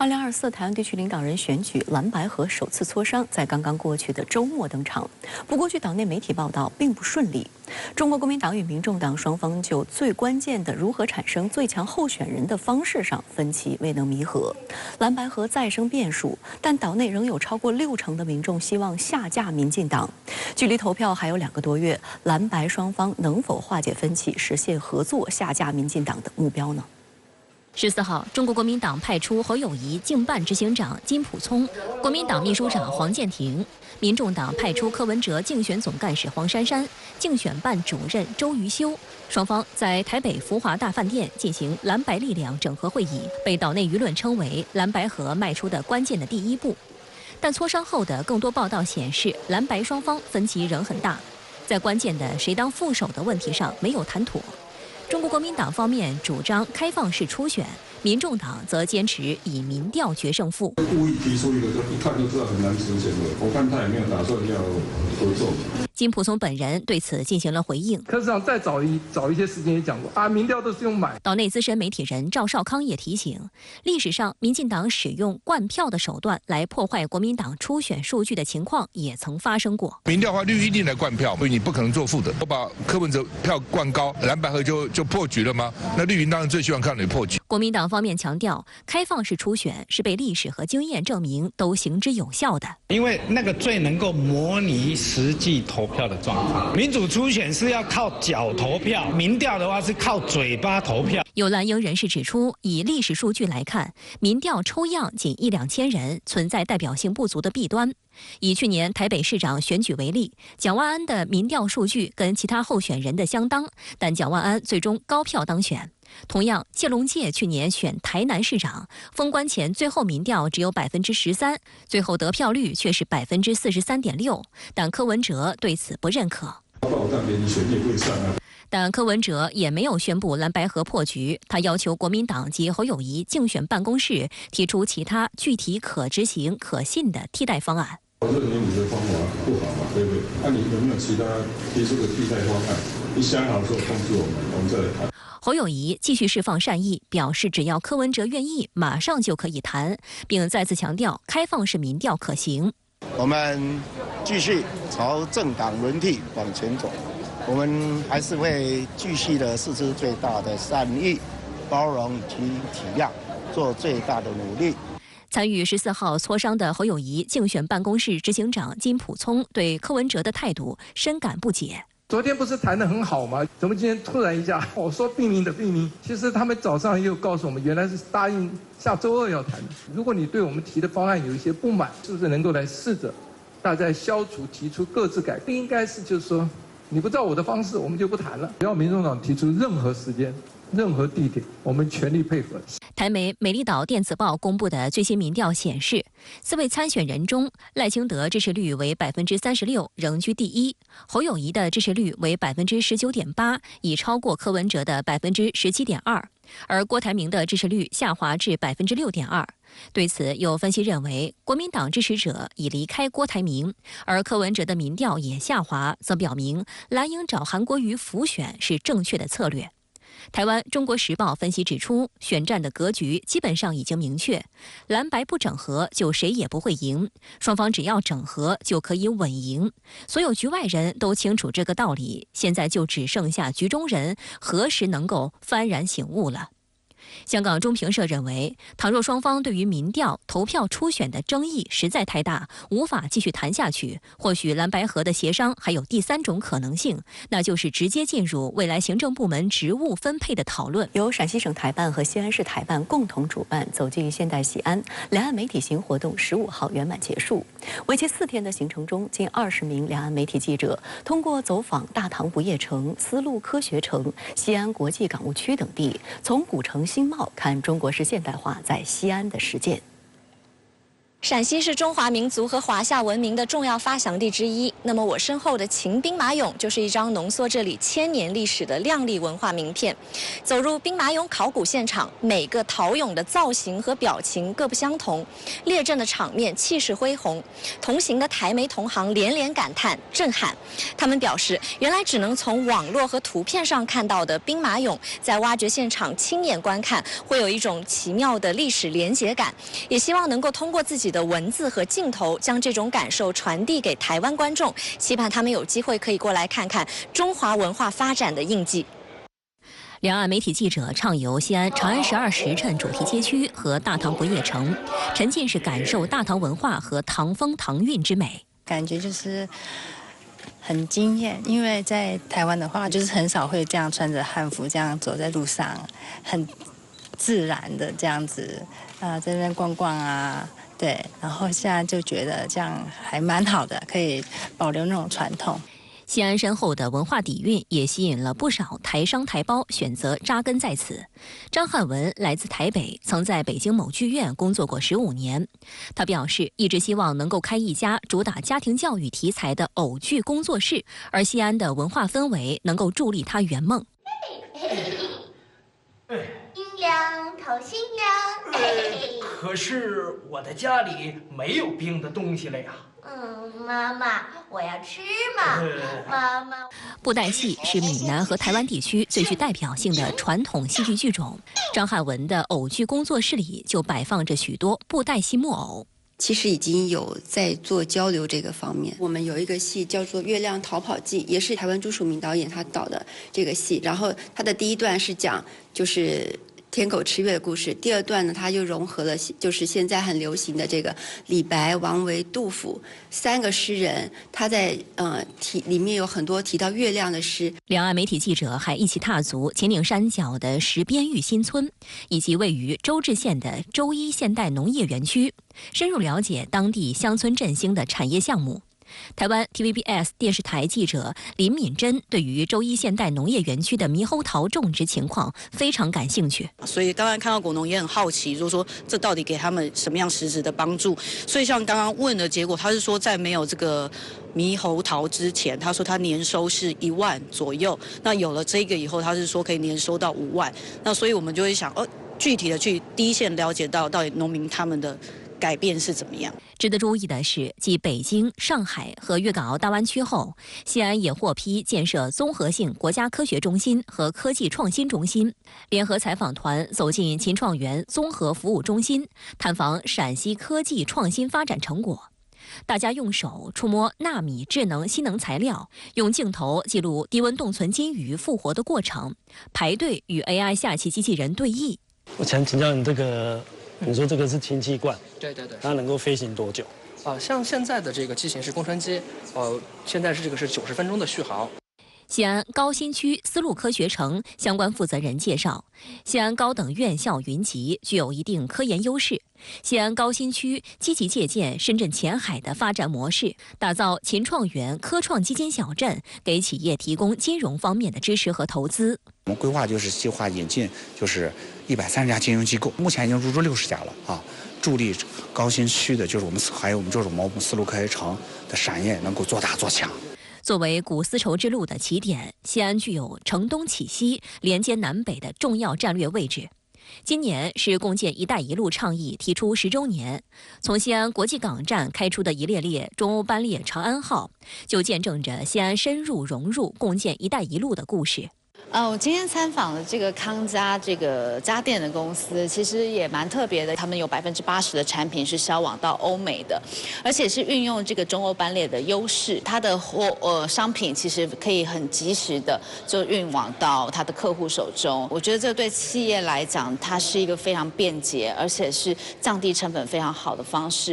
2024台湾地区领导人选举蓝白合首次磋商在刚刚过去的周末登场，不过据岛内媒体报道，并不顺利。中国国民党与民众党双方就最关键的如何产生最强候选人的方式上分歧未能弥合，蓝白合再生变数。但岛内仍有超过60%的民众希望下架民进党。距离投票还有2个多月，蓝白双方能否化解分歧，实现合作下架民进党的目标呢？14号，中国国民党派出侯友宜竞办执行长金溥聪、国民党秘书长黄建庭，民众党派出柯文哲竞选总干事黄珊珊、竞选办主任周瑜修，双方在台北福华大饭店进行蓝白力量整合会议，被岛内舆论称为蓝白合迈出的关键的第一步。但磋商后的更多报道显示，蓝白双方分歧仍很大，在关键的谁当副手的问题上没有谈妥。中国国民党方面主张开放式初选，民众党则坚持以民调决胜负。故意提出一个就一看就知道很难实现的，我看他也没有打算要合作。金溥聪本人对此进行了回应。柯市长再早一些时间也讲过啊，民调都是用买。岛内资深媒体人赵少康也提醒，历史上民进党使用灌票的手段来破坏国民党初选数据的情况也曾发生过。民调的话，绿一定来灌票，所以你不可能做负的。我把柯文哲票灌高，蓝白合就破局了吗？那绿营当然最希望看你破局。国民党方面强调，开放式初选是被历史和经验证明都行之有效的，因为那个最能够模拟实际投票的状况。民主初选是要靠脚投票，民调的话是靠嘴巴投票。有蓝营人士指出，以历史数据来看，民调抽样仅1-2千人，存在代表性不足的弊端。以去年台北市长选举为例，蒋万安的民调数据跟其他候选人的相当，但蒋万安最终高票当选。同样，谢龙介去年选台南市长，封关前最后民调只有13%，最后得票率却是43.6%，但柯文哲对此不认可。但柯文哲也没有宣布蓝白合破局，他要求国民党及侯友宜竞选办公室提出其他具体可执行、可信的替代方案。我认为你的方法不好嘛，对不对？那你有没有其他提出的替代方案？你想好的时候通知我们再来谈。侯友宜继续释放善意，表示只要柯文哲愿意，马上就可以谈，并再次强调开放式民调可行。我们继续朝政党轮替往前走，我们还是会继续的释出最大的善意、包容以及体谅，做最大的努力。参与14号磋商的侯友宜竞选办公室执行长金溥聪对柯文哲的态度深感不解。昨天不是谈得很好吗？怎么今天突然一下我说并名的并名？其实他们早上也有告诉我们，原来是答应下周2要谈的。如果你对我们提的方案有一些不满，是不是能够来试着大家消除、提出各自改？不应该是就是说你不照我的方式，我们就不谈了。只要民众党提出任何时间、任何地点，我们全力配合。台媒美丽岛电子报公布的最新民调显示，4位参选人中，赖清德支持率为36%，仍居第一；侯友宜的支持率为19.8%，已超过柯文哲的17.2%，而郭台铭的支持率下滑至6.2%。对此，有分析认为，国民党支持者已离开郭台铭，而柯文哲的民调也下滑，则表明蓝营找韩国瑜辅选是正确的策略。台湾《中国时报》分析指出，选战的格局基本上已经明确，蓝白不整合就谁也不会赢，双方只要整合就可以稳赢。所有局外人都清楚这个道理，现在就只剩下局中人何时能够幡然醒悟了。香港中评社认为，倘若双方对于民调、投票初选的争议实在太大，无法继续谈下去，或许蓝白合的协商还有第3种可能性，那就是直接进入未来行政部门职务分配的讨论。由陕西省台办和西安市台办共同主办，走进现代西安两岸媒体行活动15号圆满结束。为期4天的行程中，近20名两岸媒体记者通过走访大唐不夜城、丝路科学城、西安国际港务区等地，从古城新貌看中国式现代化在西安的实践。陕西是中华民族和华夏文明的重要发祥地之一。那么我身后的秦兵马俑就是一张浓缩这里1000年历史的亮丽文化名片。走入兵马俑考古现场，每个陶俑的造型和表情各不相同，列阵的场面气势恢宏。同行的台媒同行连连感叹震撼。他们表示，原来只能从网络和图片上看到的兵马俑，在挖掘现场亲眼观看，会有一种奇妙的历史连结感。也希望能够通过自己的文字和镜头，将这种感受传递给台湾观众，期盼他们有机会可以过来看看中华文化发展的印记。两岸媒体记者畅游西安长安12时辰主题街区和大唐不夜城，沉浸式感受大唐文化和唐风唐韵之美，感觉就是很惊艳。因为在台湾的话，就是很少会这样穿着汉服这样走在路上，很自然的这样子在那边逛逛啊。对，然后现在就觉得这样还蛮好的，可以保留那种传统。西安深厚的文化底蕴也吸引了不少台商台胞选择扎根在此。张汉文来自台北，曾在北京某剧院工作过15年。他表示，一直希望能够开一家主打家庭教育题材的偶剧工作室，而西安的文化氛围能够助力他圆梦。阴凉透心凉。可是我的家里没有冰的东西了呀。妈妈，我要吃嘛。妈妈。布袋戏是闽南和台湾地区最具代表性的传统戏剧剧种。张汉文的偶剧工作室里就摆放着许多布袋戏木偶。其实已经有在做交流这个方面。我们有一个戏叫做《月亮逃跑记》，也是台湾朱淑敏导演他导的这个戏。然后他的第一段是讲就是天狗吃月的故事，第二段呢，它又融合了就是现在很流行的这个李白、王维、杜甫3个诗人，他在里面有很多提到月亮的诗。两岸媒体记者还一起踏足秦岭山脚的石边玉新村，以及位于周至县的周一现代农业园区，深入了解当地乡村振兴的产业项目。台湾 TVBS 电视台记者林敏珍对于周一现代农业园区的猕猴桃种植情况非常感兴趣，所以刚刚看到果农也很好奇，就是说这到底给他们什么样实质的帮助。所以像刚刚问的结果，他是说在没有这个猕猴桃之前，他说他年收是1万左右，那有了这个以后，他是说可以年收到5万。那所以我们就会想，具体的去第一线了解到底农民他们的改变是怎么样。值得注意的是，继北京、上海和粤港澳大湾区后，西安也获批建设综合性国家科学中心和科技创新中心。联合采访团走进秦创园综合服务中心，探访陕西科技创新发展成果。大家用手触摸纳米智能新能材料，用镜头记录低温冻存金鱼复活的过程，排队与 AI 下棋机器人对弈。我想请教你这个。你说这个是氢气罐，对对对，它能够飞行多久？像现在的这个机型是工程机，现在是90分钟的续航。西安高新区丝路科学城相关负责人介绍，西安高等院校云集，具有一定科研优势。西安高新区积极借鉴深圳前海的发展模式，打造秦创园科创基金小镇，给企业提供金融方面的支持和投资。我们规划就是计划引进就是130家金融机构，目前已经入驻60家了啊，助力高新区的就是我们丝路科学城的产业能够做大做强。作为古丝绸之路的起点，西安具有城东起西、连接南北的重要战略位置。今年是共建“一带一路”倡议提出10周年，从西安国际港站开出的一列列中欧班列长安号，就见证着西安深入融入共建“一带一路”的故事。我今天参访了这个康佳这个家电的公司，其实也蛮特别的。他们有80%的产品是销往到欧美的，而且是运用这个中欧班列的优势，它的商品其实可以很及时的就运往到它的客户手中。我觉得这对企业来讲，它是一个非常便捷，而且是降低成本非常好的方式。